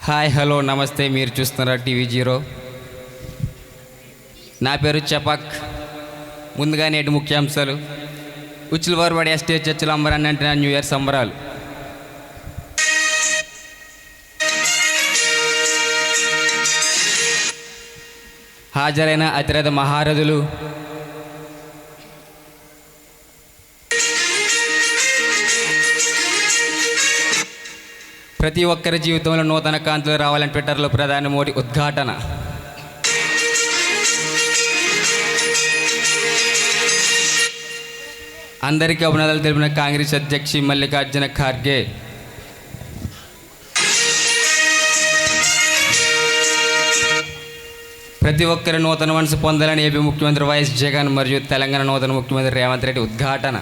Hi hello నమస్తే. మీరు చూస్తున్నారా టీవీ జీరో. నా పేరు చపాక్. ముందుగా నేటి ముఖ్యాంశాలు. ఉచ్చులవారివాడి ఎస్టేట్ చర్చిలో అంబరాన్ని అంటే న్యూ ఇయర్ సంబరాలు. హాజరైన అతిరథ మహారథులు, ప్రతి ఒక్కరి జీవితంలో నూతన కాంతులు రావాలని ట్విట్టర్లో ప్రధాని మోడీ ఉద్ఘాటన. అందరికీ అభినందనలు తెలిపిన కాంగ్రెస్ అధ్యక్షి మల్లికార్జున ఖార్గే. ప్రతి ఒక్కరి నూతన మనసు పొందాలని ఏపీ ముఖ్యమంత్రి వైఎస్ జగన్ మరియు తెలంగాణ నూతన ముఖ్యమంత్రి రేవంత్ రెడ్డి ఉద్ఘాటన.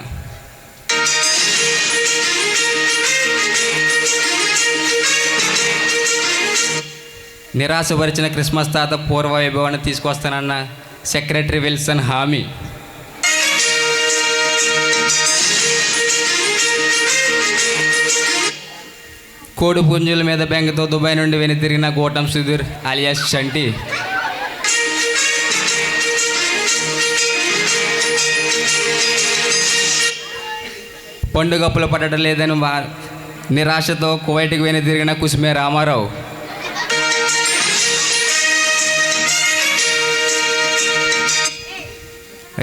నిరాశపరిచిన క్రిస్మస్ తాత పూర్వ వైభవాన్ని తీసుకొస్తానన్న సెక్రటరీ విల్సన్ హామీ. కోడి పుంజుల మీద బెంగతో దుబాయ్ నుండి వెనుతిరిగిన గౌతమ్ సుధీర్ అలియాస్ చంటి. పండుగప్పులు పడటం లేదని నిరాశతో కువైట్కి వెనుతిరిగిన కుసుమే రామారావు.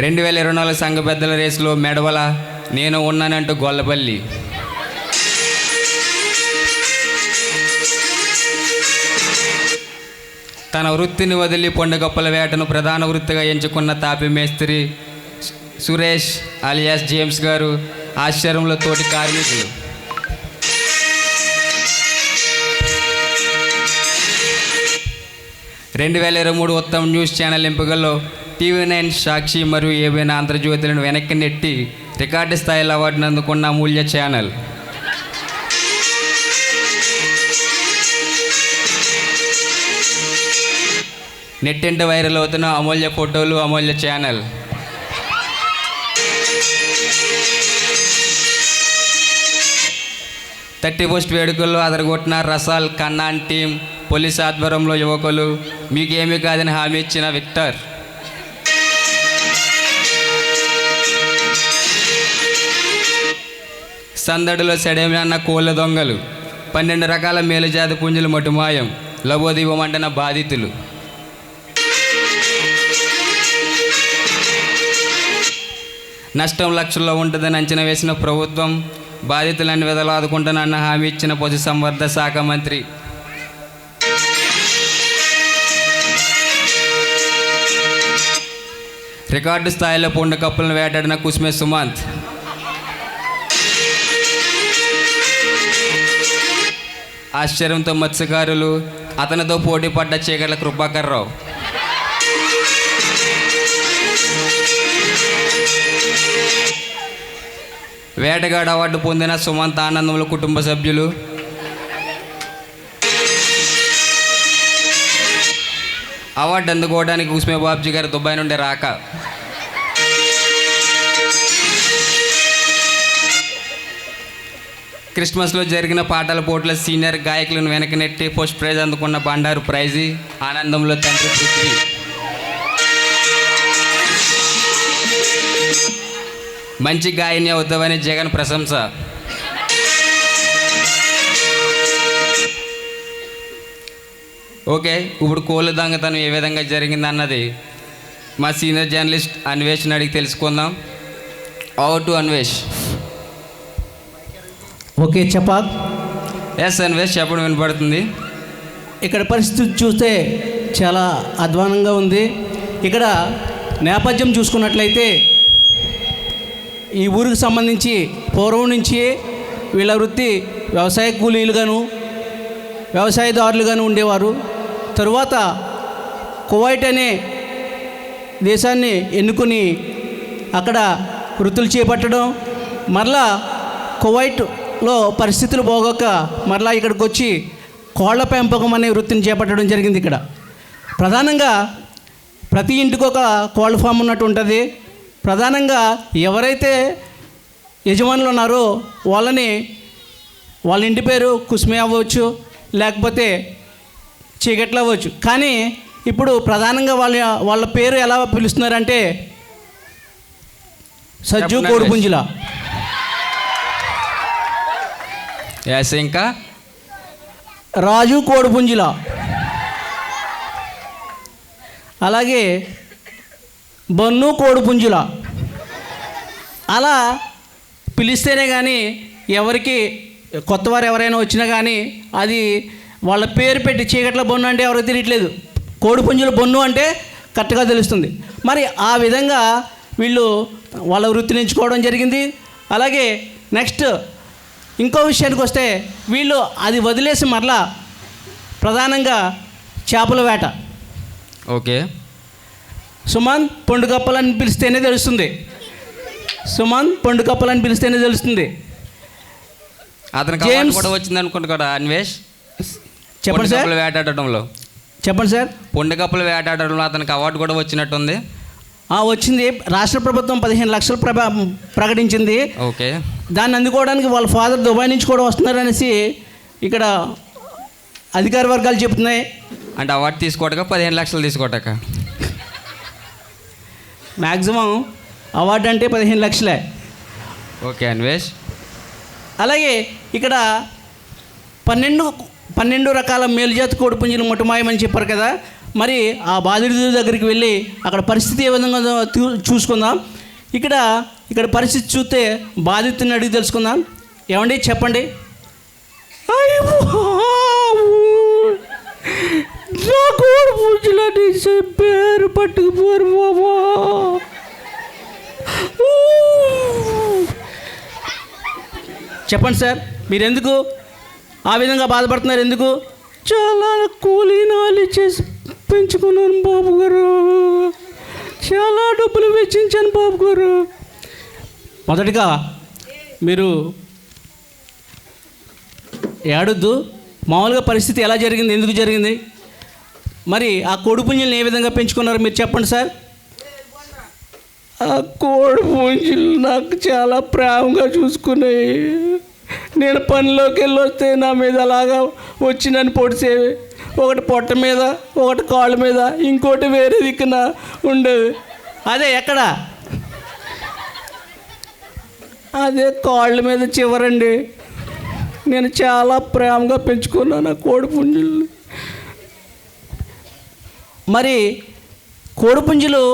రెండు 2024 సంఘ పెద్దల రేసులో మెడవల నేను ఉన్నానంటూ గొల్లపల్లి. తన వృత్తిని వదిలి పండుగప్పల వేటను ప్రధాన వృత్తిగా ఎంచుకున్న తాపి మేస్త్రి సురేష్ అలియాస్ జేమ్స్ గారు ఆశ్చర్యంలో తోటి కార్మికులు. రెండు 2023 ఉత్తమ న్యూస్ ఛానల్ ఎంపికల్లో TV9 సాక్షి మరియు ఏవైనా ఆంధ్రజ్యోతులను వెనక్కి నెట్టి రికార్డు స్థాయిలో అవార్డును అందుకున్న అమూల్య ఛానల్. నెట్టింట వైరల్ అవుతున్న అమూల్య ఫోటోలు అమూల్య ఛానల్. థర్టీ ఫస్ట్ వేడుకల్లో అదరగొట్టిన రసాల్ కన్నాన్ టీం. పోలీస్ ఆధ్వర్యంలో యువకులు మీకేమీ కాదని హామీ ఇచ్చిన విక్టర్. సందడిలో సెడేమి అన్న కోళ్ళ దొంగలు. 12 రకాల మేలుజాతి పుంజులు మటుమాయం. లబోదీపమంటున్న బాధితులు. నష్టం లక్షల్లో ఉంటుందని అంచనా వేసిన ప్రభుత్వం బాధితులన్నీ విధులు ఆదుకుంటానన్న హామీ ఇచ్చిన పశుసంవర్ధక శాఖ మంత్రి. రికార్డు స్థాయిలో పొండు కప్పులను వేటాడిన కుసుమే సుమంత్. ఆశ్చర్యంతో మత్స్యకారులు, అతనితో పోటీ పడ్డ చీకట్ల కృపాకర్ రావు. వేటగాడు అవార్డు పొందిన సుమంత్ ఆనందంలో కుటుంబ సభ్యులు. అవార్డు అందుకోవడానికి కుసుమే బాబ్జీ గారు దుబాయ్ నుండి రాక. క్రిస్మస్లో జరిగిన పాటల పోటీల సీనియర్ గాయకులను వెనక్కి నెట్టి ఫస్ట్ ప్రైజ్ అందుకున్న బండారు ప్రైజీ. ఆనందంలో తండ్రి పృథ్వీ. మంచి గాయని అవుతావని జగన్ ప్రశంస. ఓకే, ఇప్పుడు కోళ్ళ దొంగతనం ఏ విధంగా జరిగింది అన్నది మా సీనియర్ జర్నలిస్ట్ అన్వేష్ని అడిగి తెలుసుకుందాం. Over to Anvesh. ఓకే చపాక్. ఎస్ అన్వేష్, చెప్పడం వినపడుతుంది. ఇక్కడ పరిస్థితి చూస్తే చాలా అధ్వానంగా ఉంది. ఇక్కడ నేపథ్యం చూసుకున్నట్లయితే ఈ ఊరికి సంబంధించి పూర్వం నుంచి వీళ్ళ వృత్తి వ్యవసాయ కూలీలుగాను వ్యవసాయదారులుగాను ఉండేవారు. తరువాత కువైట్ అనే దేశాన్ని ఎన్నుకొని అక్కడ వృత్తులు చేపట్టడం, మరలా కువైట్లో పరిస్థితులు బాగోక మరలా ఇక్కడికి వచ్చి కోళ్ల పెంపకం అనే వృత్తిని చేపట్టడం జరిగింది. ఇక్కడ ప్రధానంగా ప్రతి ఇంటికి ఒక కోళ్ళ ఫామ్ ఉన్నట్టు ఉంటుంది. ప్రధానంగా ఎవరైతే యజమానులు ఉన్నారో వాళ్ళ ఇంటి పేరు కుసుమే అవ్వచ్చు, లేకపోతే చీకట్లు అవ్వచ్చు. కానీ ఇప్పుడు ప్రధానంగా వాళ్ళ పేరు ఎలా పిలుస్తున్నారంటే సజ్జు చెప్పండి. కోడిపుంజుల, ఎస్, ఇంకా రాజు కోడిపుంజుల, అలాగే బన్ను కోడిపుంజుల. అలా పిలిస్తేనే కానీ ఎవరికి కొత్తవారు ఎవరైనా వచ్చినా కానీ అది వాళ్ళ పేరు పెట్టి చీకట్ల బొన్ను అంటే ఎవరికి తెలియట్లేదు, కోడిపుంజుల బొన్ను అంటే కరెక్ట్గా తెలుస్తుంది. మరి ఆ విధంగా వీళ్ళు వాళ్ళ వృత్తిని ఎంచుకోవడం జరిగింది. అలాగే నెక్స్ట్ ఇంకో విషయానికి వస్తే వీళ్ళు అది వదిలేసి మరలా ప్రధానంగా చేపల వేట. ఓకే. సుమన్ పొండుకప్పలని పిలిస్తేనే తెలుస్తుంది, సుమన్ పొండుకప్పలని పిలిస్తేనే తెలుస్తుంది. అతనికి జేమ్స్ అవార్డు కూడా వచ్చింది అనుకుంటా కదా అన్వేష్. చెప్పండి సార్. పొండికప్పలు వేటాడటంలో, చెప్పండి సార్. పొండికప్పలు వేటాడటంలో అతనికి అవార్డు కూడా వచ్చినట్టుంది. వచ్చింది. రాష్ట్ర ప్రభుత్వం 15 లక్షలు ప్రకటించింది. ఓకే. దాన్ని అందుకోవడానికి వాళ్ళ ఫాదర్ దుబాయ్ నుంచి కూడా వస్తున్నారనేసి ఇక్కడ అధికార వర్గాలు చెప్తున్నాయి. అంటే అవార్డు తీసుకోవటక 15 లక్షలు తీసుకోవటక? మ్యాక్సిమం అవార్డు అంటే 15 లక్షలే. ఓకే అన్వేష్. అలాగే ఇక్కడ 12 రకాల మేలుజాతి కోడిపుంజులు ముఠమాయమని చెప్పారు కదా. మరి ఆ బాధితుల దగ్గరికి వెళ్ళి అక్కడ పరిస్థితి ఏ విధంగా ఉందో చూసుకుందాం. ఇక్కడ పరిస్థితి చూస్తే బాధితుని అడిగి తెలుసుకుందాం. ఏమండి చెప్పండి. నా కోడిపుంజులని పేరు పట్టుకుపోరు బాబా. చెప్పండి సార్, మీరు ఎందుకు ఆ విధంగా బాధపడుతున్నారు? ఎందుకు? చాలా కూలీనాలు చేసి పెంచుకున్నాను బాబు గారు, చాలా డబ్బులు వెచ్చించాను బాబు గారు. మొదటిగా మీరు ఏడొద్దు. మామూలుగా పరిస్థితి ఎలా జరిగింది, ఎందుకు జరిగింది, మరి ఆ కోడిపుంజులను ఏ విధంగా పెంచుకున్నారో మీరు చెప్పండి సార్. ఆ కోడిపుంజులు నాకు చాలా ప్రేమగా చూసుకున్నాయి. నేను పనిలోకి వెళ్ళొస్తే నా మీద అలాగా వచ్చి నన్ను పొడిచేవి. ఒకటి పొట్ట మీద, ఒకటి కాళ్ళ మీద, ఇంకోటి వేరే దిక్కున ఉండేది. అదే ఎక్కడ? అదే కాళ్ళ మీద చివరండి. నేను చాలా ప్రేమగా పెంచుకున్నాను ఆ కోడిపుంజులు. మరి కోడిపుంజులు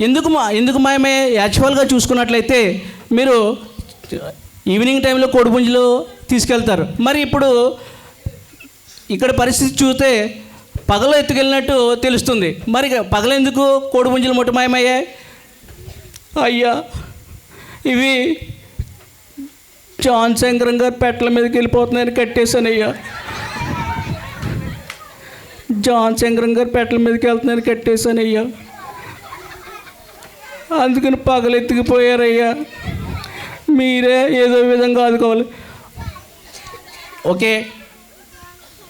ఎందుకు మాయమే యాక్చువల్గా చూసుకున్నట్లయితే మీరు ఈవినింగ్ టైంలో కోడిపుంజులు తీసుకెళ్తారు. మరి ఇప్పుడు ఇక్కడ పరిస్థితి చూస్తే పగలు ఎత్తుకెళ్ళినట్టు తెలుస్తుంది. మరి పగలెందుకు కోడిపుంజులు ముఠమాయమయ్యాయి? అయ్యా, ఇవి జాన్ శంకరం గారు పెట్టల మీదకి వెళ్ళిపోతున్నాయని కట్టేశాను అయ్యా. జాన్ శంకరం గారు పెట్టల మీదకి వెళ్తున్నాయని కట్టేశాను అయ్యా. అందుకని పగలు ఎత్తుకుపోయారయ్యా. మీరే ఏదో విధంగా ఆదుకోవాలి. ఓకే,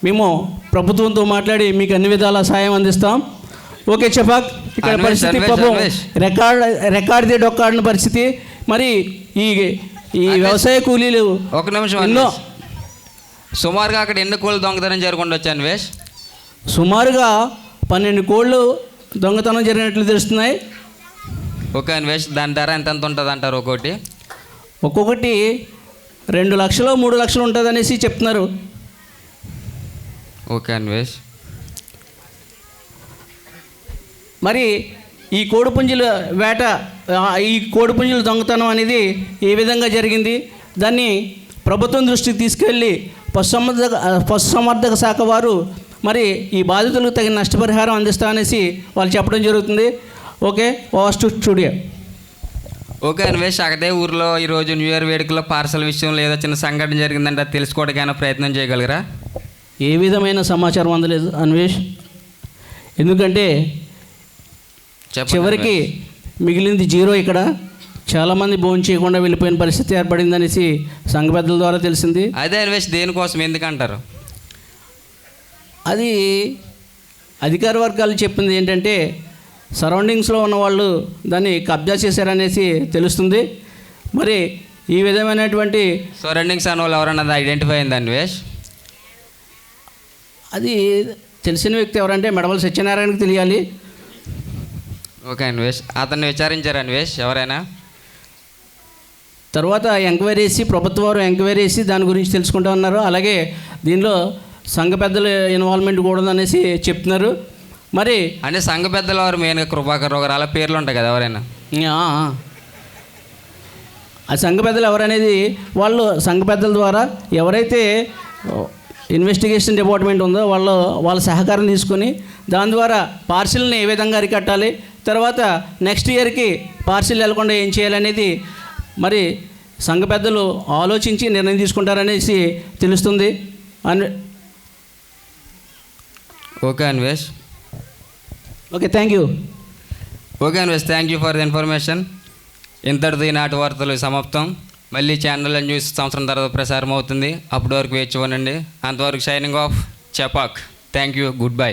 మేము ప్రభుత్వంతో మాట్లాడి మీకు అన్ని విధాల సాయం అందిస్తాం. ఓకే చెప్పాక్. ఇక్కడ పరిస్థితి పాపం రికార్డ్ డొక్కాడిన పరిస్థితి. మరి ఈ వ్యవసాయ కూలీలు ఒక నిమిషం ఎన్నో సుమారుగా అక్కడ ఎన్ని కోళ్ళు దొంగతనం జరుగుండొచ్చు అన్వేష్? సుమారుగా 12 కోళ్ళు దొంగతనం జరిగినట్లు తెలుస్తున్నాయి. ఓకే అన్వేష్, దాని ధర ఎంత ఉంటుంది అంటారు? ఒక్కొక్కటి 2 లక్షలు 3 లక్షలు ఉంటుంది అనేసి చెప్తున్నారు. ఓకే అన్వేష్. మరి ఈ కోడిపుంజుల వేట, ఈ కోడిపుంజుల దొంగతనం అనేది ఏ విధంగా జరిగింది, దాన్ని ప్రభుత్వం దృష్టికి తీసుకెళ్ళి పశుసంవర్ధక శాఖ వారు మరి ఈ బాధితులకు తగిన నష్టపరిహారం అందిస్తామనేసి వాళ్ళు చెప్పడం జరుగుతుంది. ఓకే, వాస్ట్ స్టూడియో. ఓకే అన్వేష్, అదే ఊరిలో ఈరోజు న్యూ ఇయర్ వేడుకలో పార్సల్ విషయంలో ఏదో చిన్న సంఘటన జరిగిందంటే అది తెలుసుకోవడానికి ప్రయత్నం చేయగలరా? ఏ విధమైన సమాచారం అందలేదు అన్వేష్. ఎందుకంటే చివరికి మిగిలింది 0. ఇక్కడ చాలామంది భోజనం చేయకుండా వెళ్ళిపోయిన పరిస్థితి ఏర్పడిందనేసి సంఘ పెద్దల ద్వారా తెలిసింది. అదే అన్వేష్, దేనికోసం, ఎందుకంటారు? అది అధికార వర్గాలు చెప్పింది ఏంటంటే సరౌండింగ్స్లో ఉన్న వాళ్ళు దాన్ని కబ్జా చేశారనేసి తెలుస్తుంది. మరి ఈ విధమైనటువంటి సరౌండింగ్స్ అన్న వాళ్ళు ఎవరన్నది ఐడెంటిఫై అయింది అన్వేష్? అది తెలిసిన వ్యక్తి ఎవరంటే మెడవల సత్యనారాయణకి తెలియాలి. ఓకే అన్వేష్, అతన్ని విచారించారు అన్వేష్ ఎవరైనా? తర్వాత ఎంక్వైరీ చేసి ప్రభుత్వ వారు ఎంక్వైరీ చేసి దాని గురించి తెలుసుకుంటూ ఉన్నారు. అలాగే దీనిలో సంఘ పెద్దల ఇన్వాల్వ్మెంట్ కూడా ఉందనేసి చెప్తున్నారు. మరి అంటే సంఘ పెద్దల వారు మెయిన్గా కృపాకర్ ఒకరు అలా పేర్లు ఉంటాయి కదా ఎవరైనా? ఆ సంఘ పెద్దలు ఎవరనేది వాళ్ళు సంఘ పెద్దల ద్వారా ఎవరైతే ఇన్వెస్టిగేషన్ డిపార్ట్మెంట్ ఉందో వాళ్ళ సహకారం తీసుకొని దాని ద్వారా పార్సిల్ని ఏ విధంగా అరికట్టాలి, తర్వాత నెక్స్ట్ ఇయర్కి పార్సిల్ వెళ్లకుండా ఏం చేయాలనేది మరి సంఘ పెద్దలు ఆలోచించి నిర్ణయం తీసుకుంటారనేసి తెలుస్తుంది. Okay Anvesh. Okay, thank you. Okay Anvesh, thank you for the information. ఇంతటితో ఈనాటి వార్తలు సమాప్తం. మళ్ళీ ఛానల్లో న్యూస్ సంవత్సరం తర్వాత ప్రసారం అవుతుంది. అప్పటి వరకు వేచి ఉండండి. అంతవరకు shining of Chepauk. Thank you, good bye.